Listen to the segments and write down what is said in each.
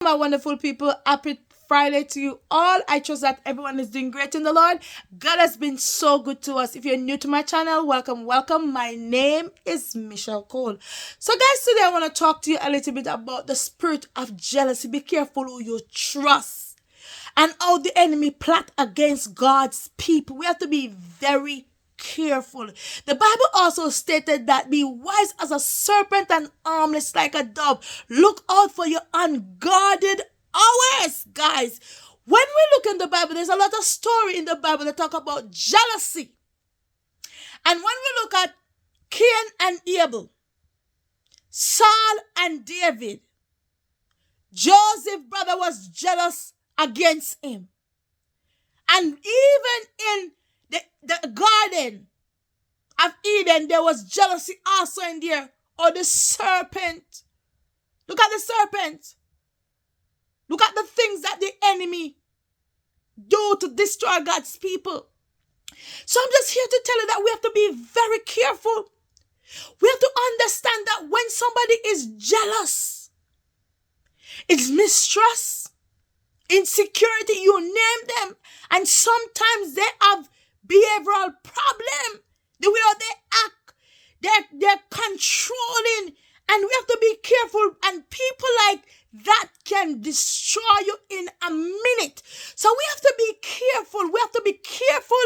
My wonderful people, happy Friday to you all. I trust that everyone is doing great in the Lord. God has been so good to us. If you're new to my channel, welcome. My name is Michelle Cole. So guys, today I want to talk to you a little bit about the spirit of jealousy. Be careful who you trust and how the enemy plot against God's people. We have to be very careful. The Bible also stated that be wise as a serpent and harmless like a dove. Look out for your unguarded hours, guys. When we look in the Bible, there's a lot of story in the Bible that talk about jealousy. And when we look at Cain and Abel, Saul and David, Joseph's brother was jealous against him. And even in the garden of Eden, there was jealousy also in there. Or the serpent. Look at the serpent. Look at the things that the enemy do to destroy God's people. So I'm just here to tell you that we have to be very careful. We have to understand that when somebody is jealous, it's mistrust, insecurity, you name them. And sometimes they have behavioral problem. The way they act, they're controlling. And we have to be careful. And people like that can destroy you in a minute. So we have to be careful. We have to be careful.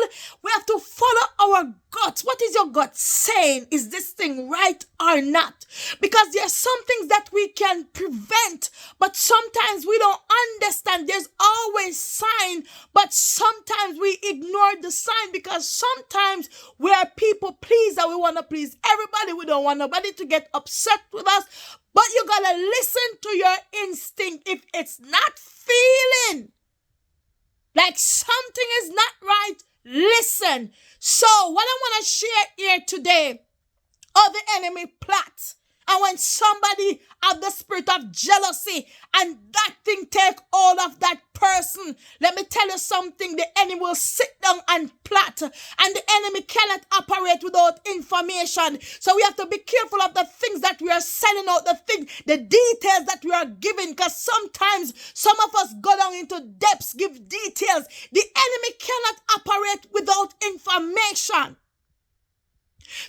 We have to follow our guts. What is your gut saying? Is this thing right or not? Because there are some things that we can prevent, but sometimes we don't understand. There's always sign, but sometimes we ignore the sign because sometimes we are people pleaser. We want to please everybody. We don't want nobody to get upset with us. But you gotta listen to your instinct. If it's not feeling like something is not right, listen. So what I want to share here today, how the enemy plots. And when somebody have the spirit of jealousy and that thing take all of that person, let me tell you something, the enemy will sit down and plot. And the enemy cannot operate without information. So we have to be careful of the things that we are sending out, the details that we are giving. Because sometimes some of us go down into depths, give details. The enemy cannot operate without information.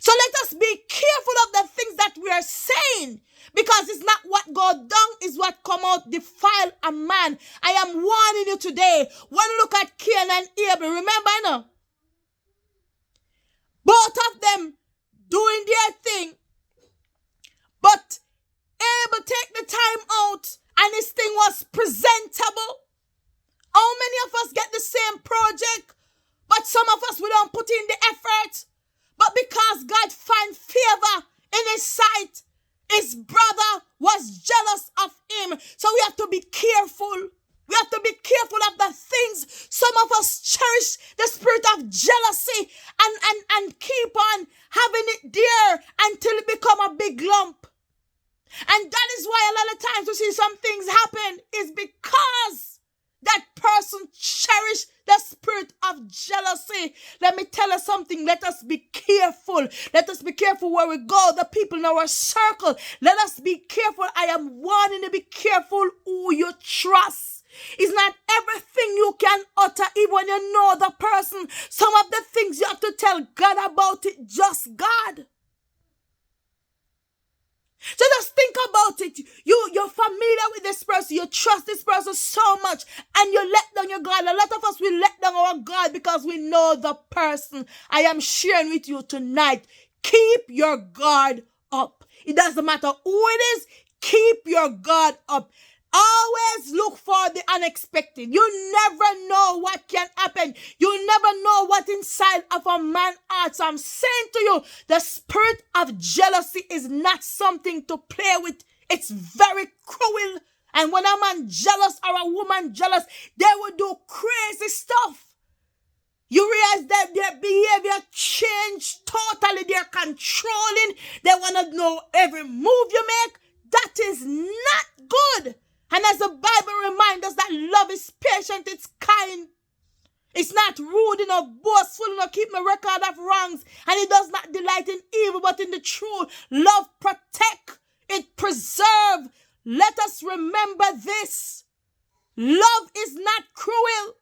So let us be careful of the things that we are saying, because it's not what go down, is what come out defile a man. I am warning you today. When you look at Cain and Abel, remember now, both of them doing their thing, but Abel take the time out and his thing was presentable. How many of us get the same project, but some of us, we don't put in the effort? But because God found favor in his sight, his brother was jealous of him. So we have to be careful. We have to be careful of the things. Some of us cherish the spirit of jealousy and keep on having it there until it become a big lump. And that is why a lot of times we see some things happen is because that person cherished the spirit of jealousy. Let me tell you something. Let us be careful. Let us be careful where we go. The people in our circle. Let us be careful. I am warning you, be careful who you trust. It's not everything you can utter, even when you know the person. Some of the things you have to tell God about it, just God. So just think about it. You're familiar with this person. You trust this person so much. And you let down your God. A lot of us, we let down our God because we know the person. I am sharing with you tonight. Keep your guard up. It doesn't matter who it is. Keep your guard up. Always look for the unexpected. You never know what can happen. You never know what inside of a man's heart. So I'm saying to you, the spirit of jealousy is not something to play with. It's very cruel. And when a man jealous or a woman jealous, they will do crazy stuff. You realize that their behavior changed totally. They're controlling. They want to know every move you make. That is not good. And as the Bible reminds us that love is patient, it's kind. It's not rude, boastful, keep no record of wrongs. And it does not delight in evil, but in the truth. Love protect. It preserve. let us remember this. Love is not cruel.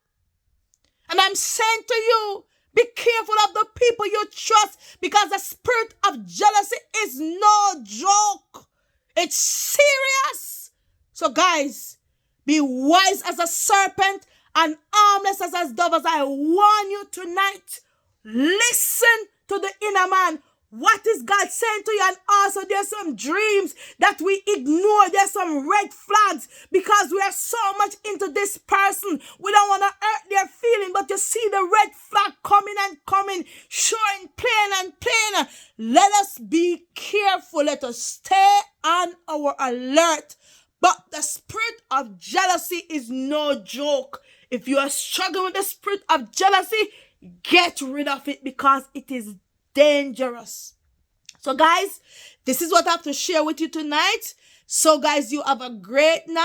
And I'm saying to you, be careful of the people you trust, because the spirit of jealousy is no joke. It's serious. So guys, be wise as a serpent and harmless as a dove, as I warn you tonight. Listen to the inner man. What is God saying to you? And also there's some dreams that we ignore. There's some red flags because we are so much into this person. We don't want to hurt their feeling, but you see the red flag coming and coming, showing plain and plain. Let us be careful. Let us stay on our alert. But the spirit of jealousy is no joke. If you are struggling with the spirit of jealousy, get rid of it, because it is dangerous. So guys, this is what I have to share with you tonight. So guys, you have a great night.